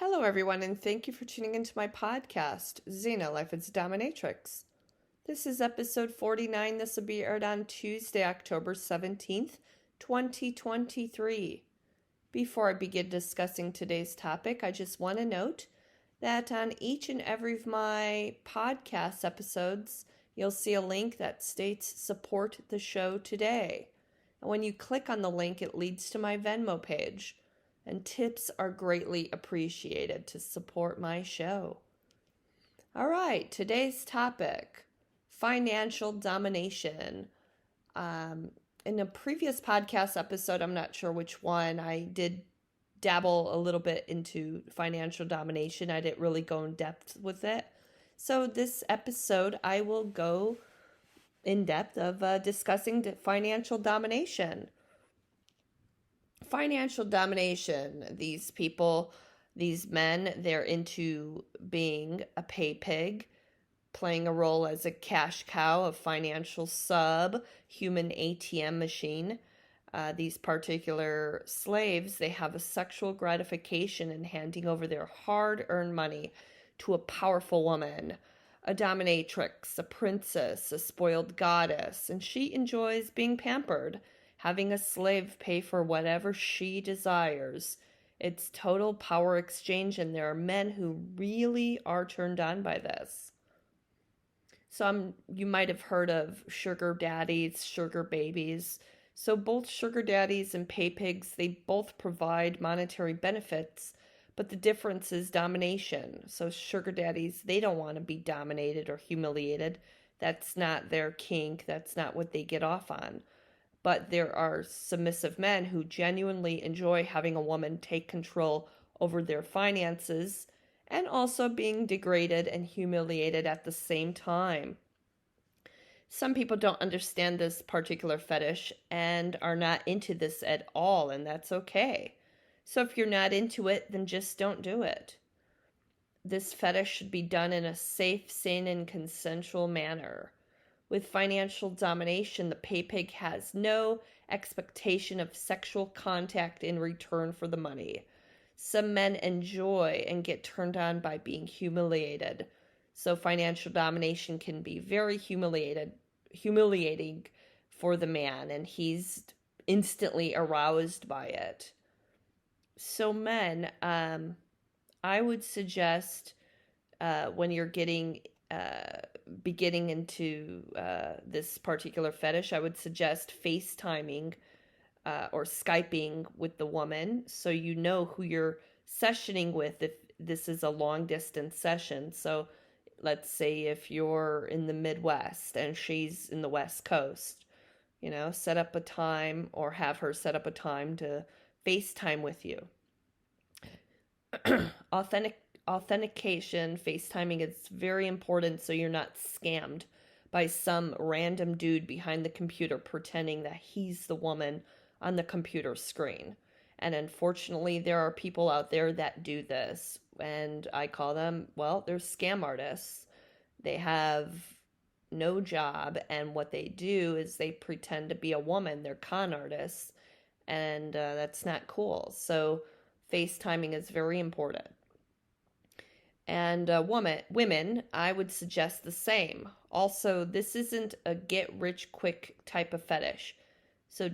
Hello, everyone, and thank you for tuning into my podcast, Xena Life is Dominatrix. This is episode 49. This will be aired on Tuesday, October 17th, 2023. Before I begin discussing today's topic, I just want to note that on each and every of my podcast episodes, you'll see a link that states support the show today. And when you click on the link, it leads to my Venmo page. And tips are greatly appreciated to support my show. All right, today's topic, financial domination. In a previous podcast episode, I'm not sure which one, I did dabble a little bit into financial domination. I didn't really go in depth with it. So this episode, I will go in depth of discussing financial domination. Financial domination. These people, these men, they're into being a pay pig, playing a role as a cash cow, a financial sub, human ATM machine. These particular slaves, they have a sexual gratification in handing over their hard-earned money to a powerful woman, a dominatrix, a princess, a spoiled goddess, and she enjoys being pampered, having a slave pay for whatever she desires. It's total power exchange, and there are men who really are turned on by this. You might have heard of sugar daddies, sugar babies. So both sugar daddies and pay pigs, they both provide monetary benefits, but the difference is domination. So sugar daddies, they don't want to be dominated or humiliated. That's not their kink. That's not what they get off on. But there are submissive men who genuinely enjoy having a woman take control over their finances and also being degraded and humiliated at the same time. Some people don't understand this particular fetish and are not into this at all, and that's okay. So if you're not into it, then just don't do it. This fetish should be done in a safe, sane, and consensual manner. With financial domination, the pay pig has no expectation of sexual contact in return for the money. Some men enjoy and get turned on by being humiliated. So financial domination can be very humiliating for the man, and he's instantly aroused by it. So men, I would suggest when you're beginning into this particular fetish, I would suggest FaceTiming or Skyping with the woman so you know who you're sessioning with if this is a long distance session. So let's say if you're in the Midwest and she's in the West Coast, set up a time or have her set up a time to FaceTime with you. Authentication, FaceTiming is very important so you're not scammed by some random dude behind the computer pretending that he's the woman on the computer screen. And unfortunately, there are people out there that do this, and I call them, they're scam artists. They have no job, and what they do is they pretend to be a woman. They're con artists, and that's not cool. So FaceTiming is very important. And women, I would suggest the same. Also, this isn't a get-rich-quick type of fetish. So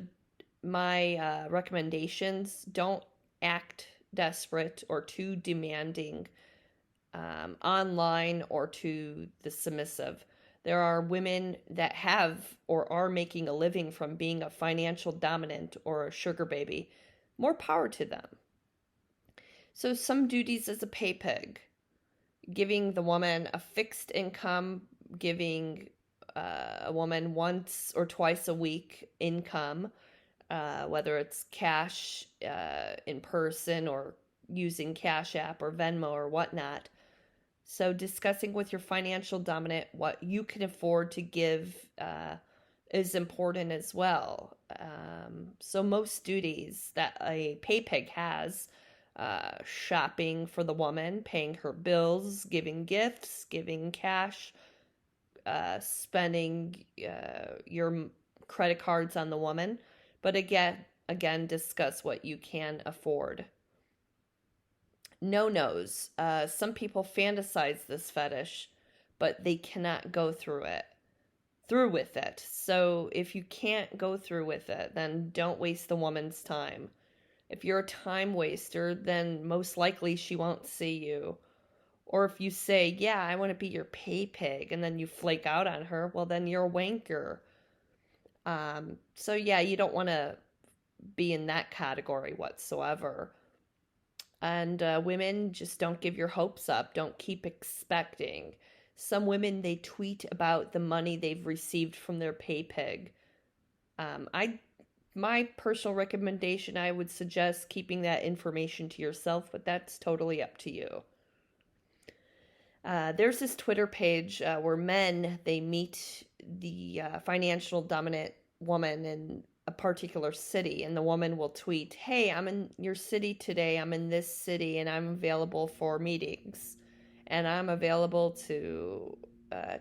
my recommendations, don't act desperate or too demanding online or to the submissive. There are women that have or are making a living from being a financial dominant or a sugar baby. More power to them. So some duties as a pay pig. Giving the woman a fixed income, giving a woman once or twice a week income, whether it's cash in person or using Cash App or Venmo or whatnot. So discussing with your financial dominant what you can afford to give is important as well. So most duties that a pay pig has, shopping for the woman, paying her bills, giving gifts, giving cash, spending your credit cards on the woman. But again, discuss what you can afford. No-nos. Some people fantasize this fetish, but they cannot go through with it. So if you can't go through with it, then don't waste the woman's time. If you're a time waster, then most likely she won't see you. Or if you say, yeah, I want to be your pay pig, and then you flake out on her, well, then you're a wanker. So yeah, you don't want to be in that category whatsoever. And women, just don't give your hopes up. Don't keep expecting. Some women, they tweet about the money they've received from their pay pig. I My personal recommendation, I would suggest keeping that information to yourself, but that's totally up to you. There's this Twitter page where men, they meet the financial dominant woman in a particular city, and the woman will tweet, hey, I'm in your city today, I'm in this city, and I'm available for meetings, and I'm available to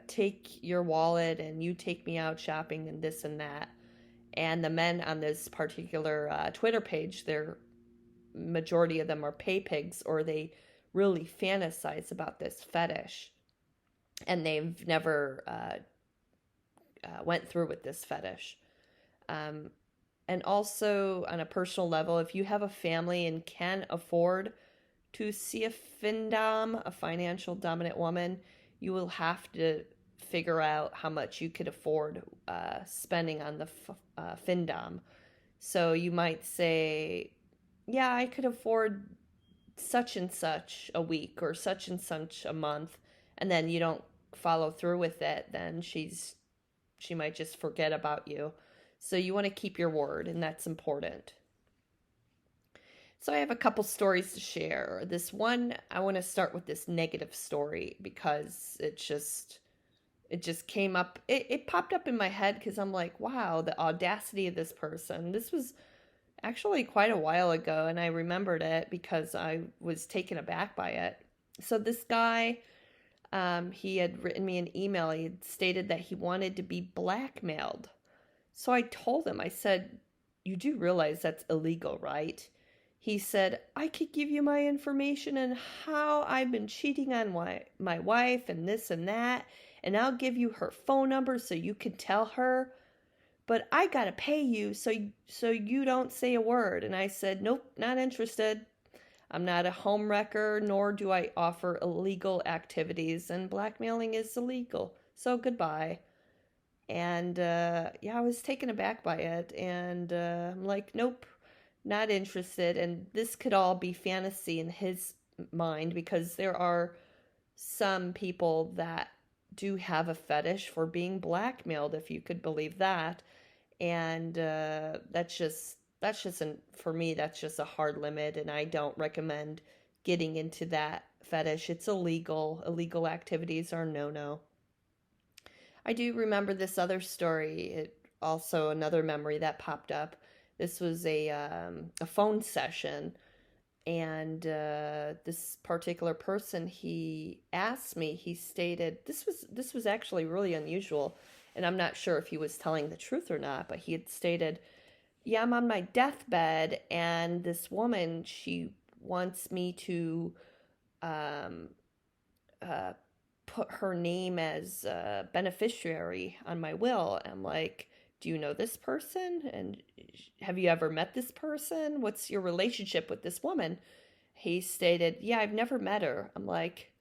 take your wallet, and you take me out shopping, and this and that. And the men on this particular Twitter page, their majority of them are pay pigs, or they really fantasize about this fetish, and they've never went through with this fetish. And also, on a personal level, if you have a family and can afford to see a findom, a financial dominant woman, you will have to figure out how much you could afford spending on the findom. So you might say, yeah, I could afford such and such a week or such and such a month, and then you don't follow through with it, then she might just forget about you. So you want to keep your word, and that's important. So I have a couple stories to share. This one, I want to start with this negative story because it just came up. It popped up in my head because I'm like, wow, the audacity of this person. This was actually quite a while ago, and I remembered it because I was taken aback by it. So this guy, he had written me an email. He had stated that he wanted to be blackmailed. So I told him, I said, you do realize that's illegal, right? He said, I could give you my information and how I've been cheating on my wife and this and that, and I'll give you her phone number so you can tell her, but I gotta pay you so you don't say a word. And I said, nope, not interested. I'm not a home wrecker, nor do I offer illegal activities, and blackmailing is illegal. So goodbye. And yeah, I was taken aback by it, and I'm like, nope, not interested. And this could all be fantasy in his mind because there are some people that do have a fetish for being blackmailed, if you could believe that. And for me, that's just a hard limit, and I don't recommend getting into that fetish. It's illegal. Illegal activities are no. I do remember this other story. Also another memory that popped up. This was a phone session, and this particular person, he asked me. He stated this was actually really unusual, and I'm not sure if he was telling the truth or not. But he had stated, "Yeah, I'm on my deathbed, and this woman, she wants me to um, uh, put her name as a beneficiary on my will." I'm like, do you know this person? And have you ever met this person? What's your relationship with this woman? He stated, yeah, I've never met her. I'm like,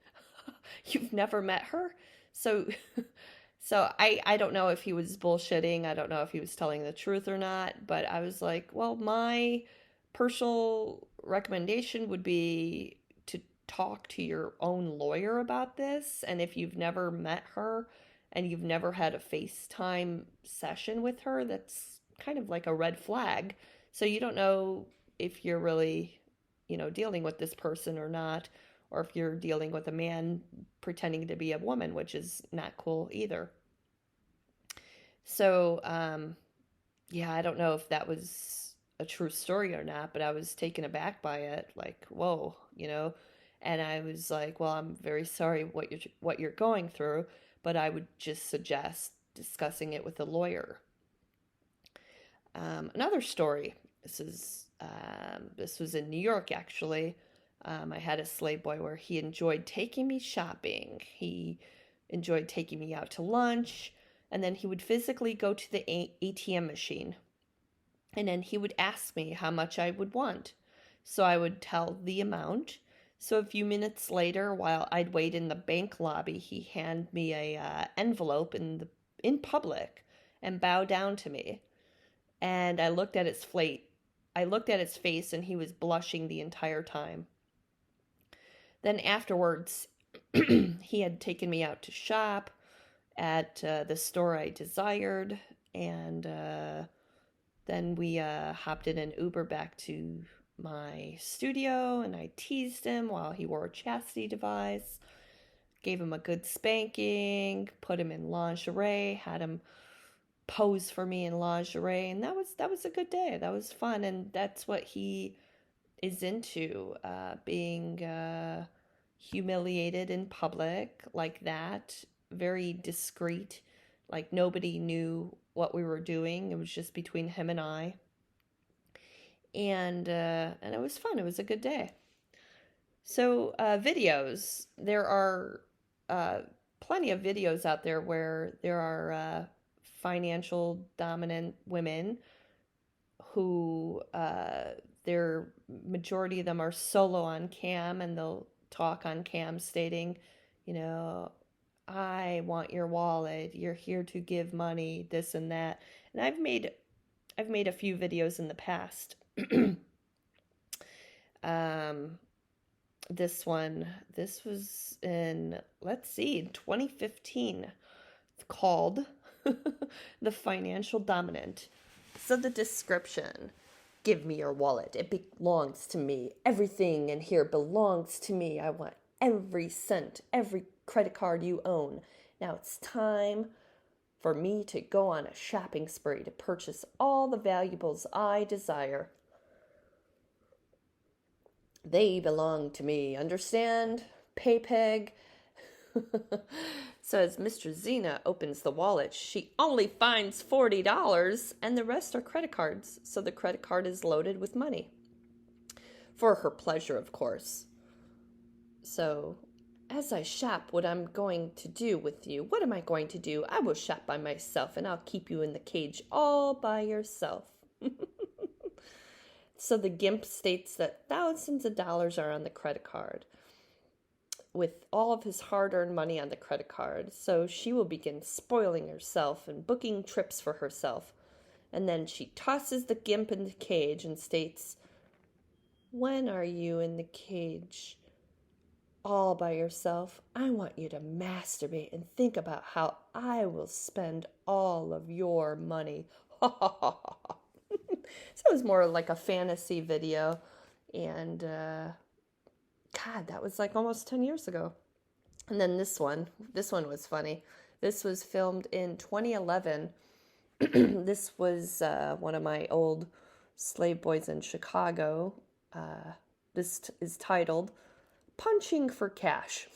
you've never met her? So, I don't know if he was bullshitting. I don't know if he was telling the truth or not, but I was like, well, my personal recommendation would be to talk to your own lawyer about this. And if you've never met her and you've never had a FaceTime session with her, that's kind of like a red flag. So you don't know if you're really, dealing with this person or not, or if you're dealing with a man pretending to be a woman, which is not cool either. So, yeah, I don't know if that was a true story or not, but I was taken aback by it, like, whoa. And I was like, well, I'm very sorry what you're going through, but I would just suggest discussing it with a lawyer. Another story. This was in New York, actually. I had a slave boy where he enjoyed taking me shopping. He enjoyed taking me out to lunch, and then he would physically go to the ATM machine, and then he would ask me how much I would want. So I would tell the amount. So a few minutes later, while I'd wait in the bank lobby, he handed me a envelope in public and bowed down to me. And I looked at his plate. I looked at his face, and he was blushing the entire time. Then afterwards, he had taken me out to shop at the store I desired, and then we hopped in an Uber back to my studio, and I teased him while he wore a chastity device, gave him a good spanking, put him in lingerie, had him pose for me in lingerie, and that was a good day. That was fun, and that's what he is into, being humiliated in public like that, very discreet, like nobody knew what we were doing. It was just between him and I, and it was fun. It was a good day. So videos, there are plenty of videos out there where there are financial dominant women who their majority of them are solo on cam, and they'll talk on cam stating, I want your wallet, you're here to give money, this and that. And I've made a few videos in the past. This was in, 2015. It's called The Financial Dominant. So the description: give me your wallet. It belongs to me. Everything in here belongs to me. I want every cent, every credit card you own. Now it's time for me to go on a shopping spree to purchase all the valuables I desire. They belong to me. Understand? PayPeg. So as Mr. Zena opens the wallet, she only finds $40, and the rest are credit cards. So the credit card is loaded with money. For her pleasure, of course. So, as I shop what I'm going to do with you, what am I going to do? I will shop by myself, and I'll keep you in the cage all by yourself. So the gimp states that thousands of dollars are on the credit card, with all of his hard-earned money on the credit card. So she will begin spoiling herself and booking trips for herself. And then she tosses the gimp in the cage and states, when are you in the cage all by yourself? I want you to masturbate and think about how I will spend all of your money. Ha ha ha ha. So it was more like a fantasy video. And God, that was like almost 10 years ago. And then this one was funny. This was filmed in 2011. This was one of my old slave boys in Chicago. This is titled Punching for Cash.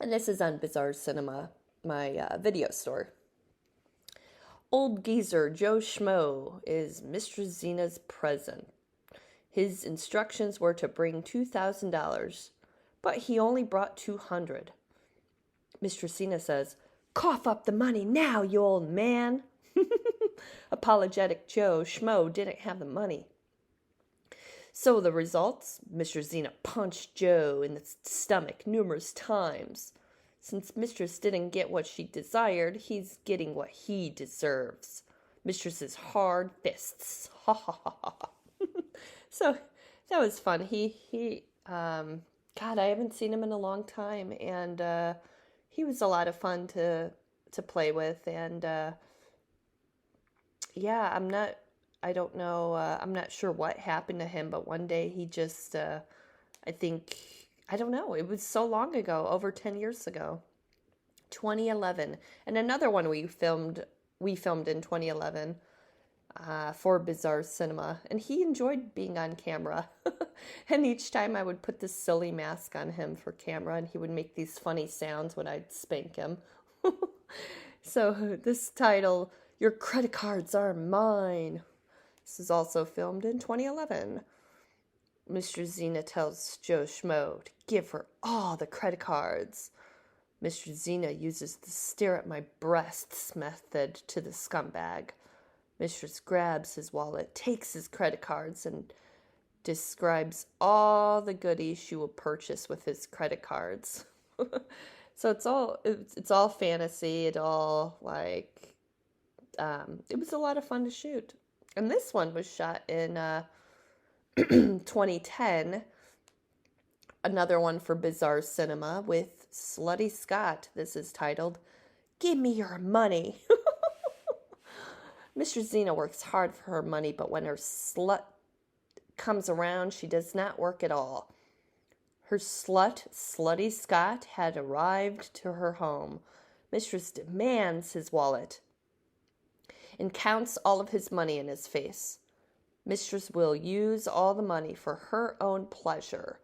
And this is on Bizarre Cinema, my video store. Old geezer Joe Schmo is Mr. Zena's present. His instructions were to bring $2,000, but he only brought $200. Mr. Zena says, cough up the money now, you old man. Apologetic Joe Schmo didn't have the money. So the results, Mr. Zena punched Joe in the stomach numerous times. Since Mistress didn't get what she desired, he's getting what he deserves. Mistress's hard fists. Ha ha ha ha. So that was fun. God, I haven't seen him in a long time, and he was a lot of fun to play with. And yeah, I'm not sure what happened to him, but one day he just, I don't know. It was so long ago, over 10 years ago, 2011. And another one we filmed in 2011 for Bizarre Cinema. And he enjoyed being on camera. And each time I would put this silly mask on him for camera, and he would make these funny sounds when I'd spank him. So this title, Your Credit Cards Are Mine. This is also filmed in 2011. Mistress Xena tells Joe Schmo to give her all the credit cards. Mistress Xena uses the stare at my breasts method to the scumbag. Mistress grabs his wallet, takes his credit cards, and describes all the goodies she will purchase with his credit cards. So it's all fantasy. It all like it was a lot of fun to shoot. And this one was shot in 2010. Another one for Bizarre Cinema with Slutty Scott. This is titled, Give Me Your Money. Mistress Xena works hard for her money, but when her slut comes around, she does not work at all. Her Slutty Scott, had arrived to her home. Mistress demands his wallet and counts all of his money in his face. Mistress will use all the money for her own pleasure.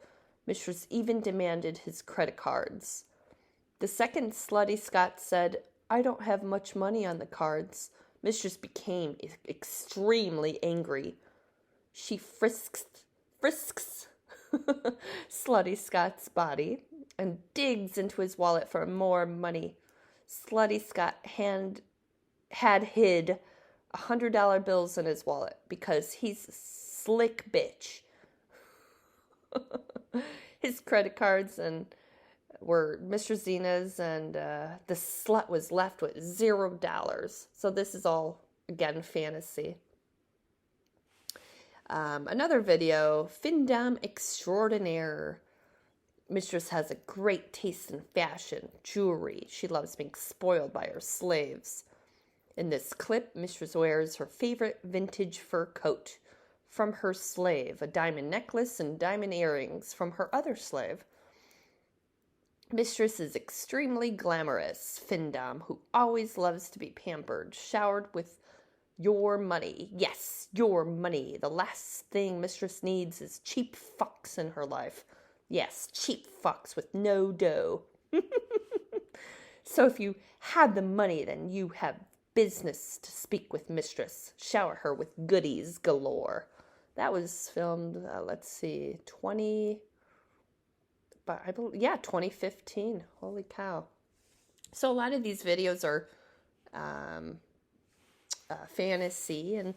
Mistress even demanded his credit cards. The second Slutty Scott said, I don't have much money on the cards. Mistress became extremely angry. She frisks Slutty Scott's body and digs into his wallet for more money. Slutty Scott had hid $100 bills in his wallet because he's a slick bitch. His credit cards were Mistress Xena's, and the slut was left with $0. So this is all, again, fantasy. Another video, Findom Extraordinaire. Mistress has a great taste in fashion, jewelry. She loves being spoiled by her slaves. In this clip, Mistress wears her favorite vintage fur coat from her slave, a diamond necklace and diamond earrings from her other slave. Mistress is extremely glamorous, Findom, who always loves to be pampered, showered with your money. Yes, your money. The last thing Mistress needs is cheap fucks in her life. Yes, cheap fucks with no dough. So if you have the money, then you have business to speak with Mistress. Shower her with goodies galore. That was filmed, 2015. Holy cow. So a lot of these videos are fantasy, and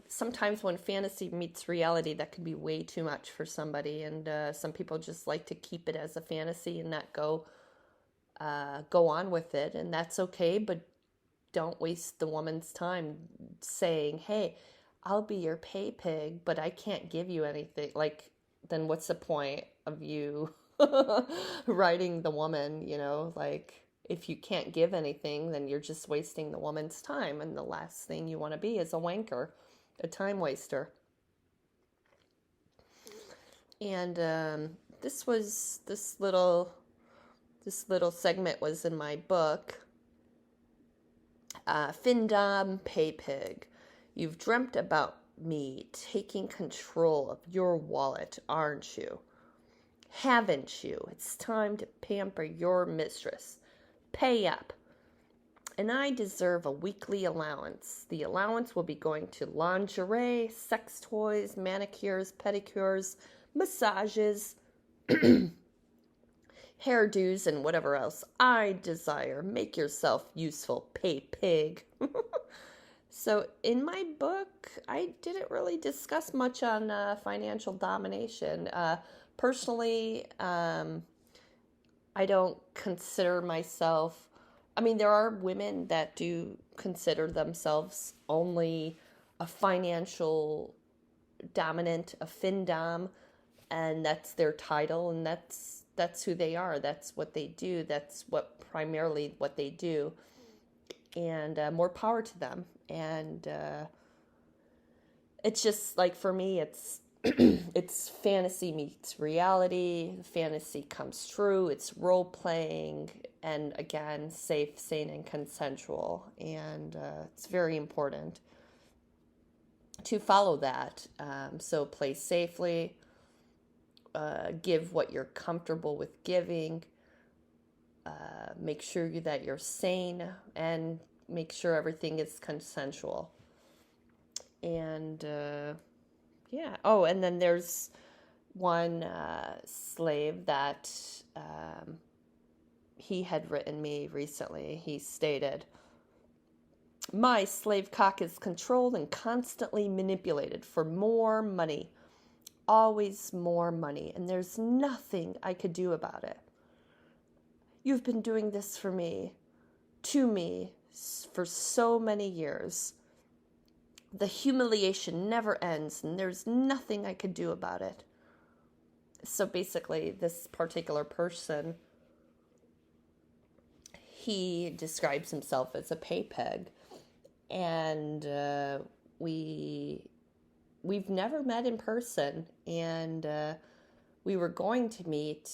sometimes when fantasy meets reality, that can be way too much for somebody, and some people just like to keep it as a fantasy and not go on with it, and that's okay, but don't waste the woman's time saying, hey, I'll be your pay pig, but I can't give you anything. Like, then what's the point of you writing the woman, like, if you can't give anything, then you're just wasting the woman's time. And the last thing you want to be is a wanker, a time waster. And this little segment was in my book, Findom Pay Pig. You've dreamt about me taking control of your wallet, aren't you? Haven't you? It's time to pamper your mistress. Pay up. And I deserve a weekly allowance. The allowance will be going to lingerie, sex toys, manicures, pedicures, massages, hairdos, and whatever else I desire. Make yourself useful, pay pig. So in my book, I didn't really discuss much on financial domination. Personally, I don't consider myself, there are women that do consider themselves only a financial dominant, a findom, and that's their title, and that's who they are. That's what they do. That's primarily what they do. And more power to them. And it's just like, for me, it's it's fantasy meets reality. Fantasy comes true. It's role playing, and again, safe, sane, and consensual. And it's very important to follow that. So play safely. Give what you're comfortable with giving. Make sure that you're sane, and make sure everything is consensual. And yeah. Oh, and then there's one slave that he had written me recently. He stated, "My slave cock is controlled and constantly manipulated for more money. Always more money, and there's nothing I could do about it. You've been doing this for me, to me, for so many years. The humiliation never ends, and there's nothing I could do about it." So basically, this particular person, he describes himself as a pay peg, and we've never met in person, and we were going to meet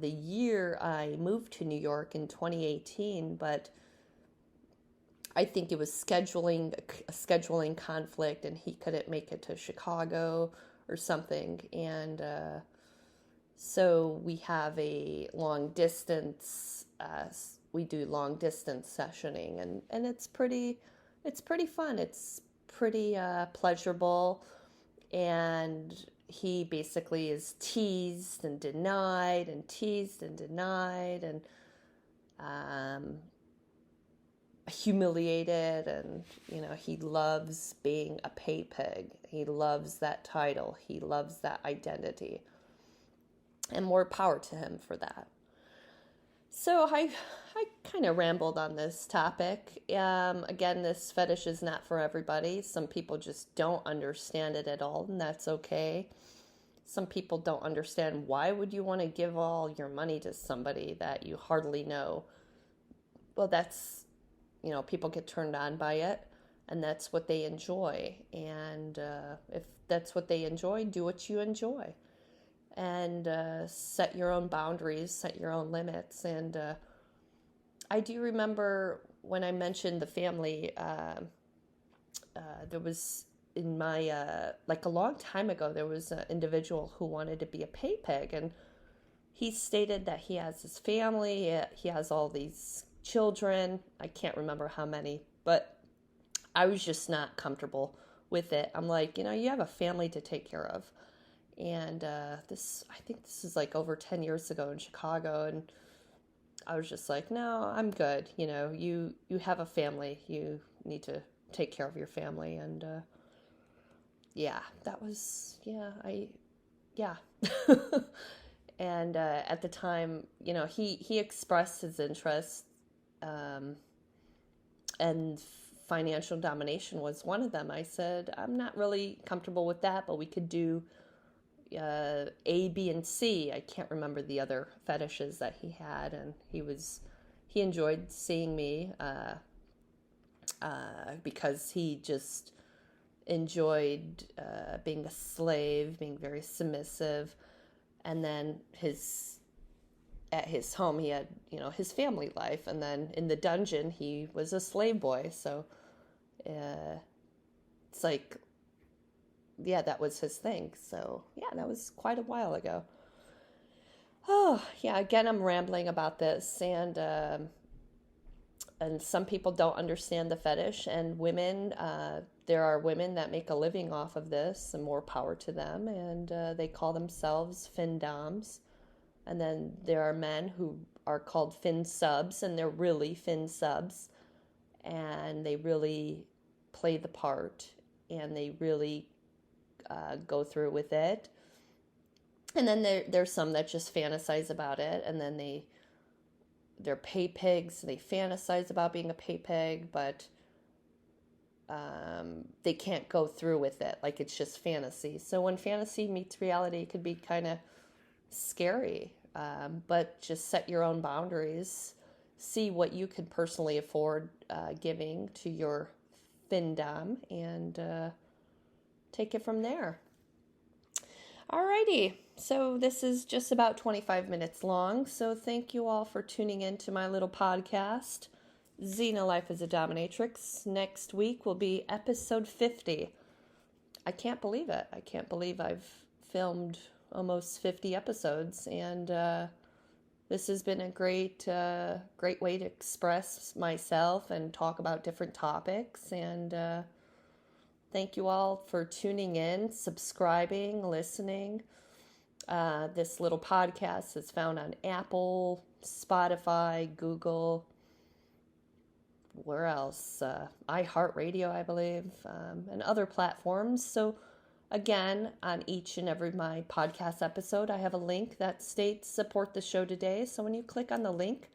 the year I moved to New York in 2018, but I think it was a scheduling conflict, and he couldn't make it to Chicago or something, and so we have a long distance. We do long distance sessioning, and it's pretty fun. It's pretty pleasurable, and he basically is teased and denied and teased and denied and humiliated, and he loves being a pay pig. He loves that title. He loves that identity, and more power to him for that. So I kind of rambled on this topic. Again, this fetish is not for everybody. Some people just don't understand it at all, and that's okay. Some people don't understand, why would you want to give all your money to somebody that you hardly know? Well, that's, people get turned on by it, and that's what they enjoy. And if that's what they enjoy, do what you enjoy. And set your own boundaries, set your own limits. And I do remember when I mentioned the family, there was in my, like a long time ago, there was an individual who wanted to be a pay pig, and he stated that he has his family, he has all these children. I can't remember how many, but I was just not comfortable with it. I'm like, you have a family to take care of. And I think this is like over 10 years ago in Chicago, and I was just like, no, I'm good. You have a family. You need to take care of your family. And that was, yeah. And at the time, he expressed his interest, and financial domination was one of them. I said, I'm not really comfortable with that, but we could do A, B, and C. I can't remember the other fetishes that he had, and he enjoyed seeing me because he just enjoyed being a slave, being very submissive, and then at his home he had his family life, and then in the dungeon he was a slave boy. So it's like, that was his thing. So that was quite a while ago. Oh yeah, again, I'm rambling about this, and some people don't understand the fetish, and women, there are women that make a living off of this, and more power to them, and they call themselves fin doms. And then there are men who are called fin subs, and they're really fin subs, and they really play the part, and they really go through with it. And then there's some that just fantasize about it, and then they're pay pigs. They fantasize about being a pay pig, but they can't go through with it. Like, it's just fantasy. So when fantasy meets reality, it could be kind of scary. But just set your own boundaries. See what you can personally afford giving to your findom, and take it from there. Alrighty, so this is just about 25 minutes long, so thank you all for tuning in to my little podcast, Xena Life as a Dominatrix. Next week will be episode 50. I can't believe it. I can't believe I've filmed almost 50 episodes, and this has been a great way to express myself and talk about different topics, and thank you all for tuning in, subscribing, listening. This little podcast is found on Apple, Spotify, Google, where else? iHeartRadio, I believe, and other platforms. So, again, on each and every my podcast episode, I have a link that states support the show today. So when you click on the link,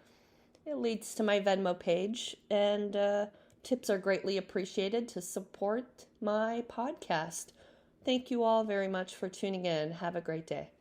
it leads to my Venmo page, and tips are greatly appreciated to support my podcast. Thank you all very much for tuning in. Have a great day.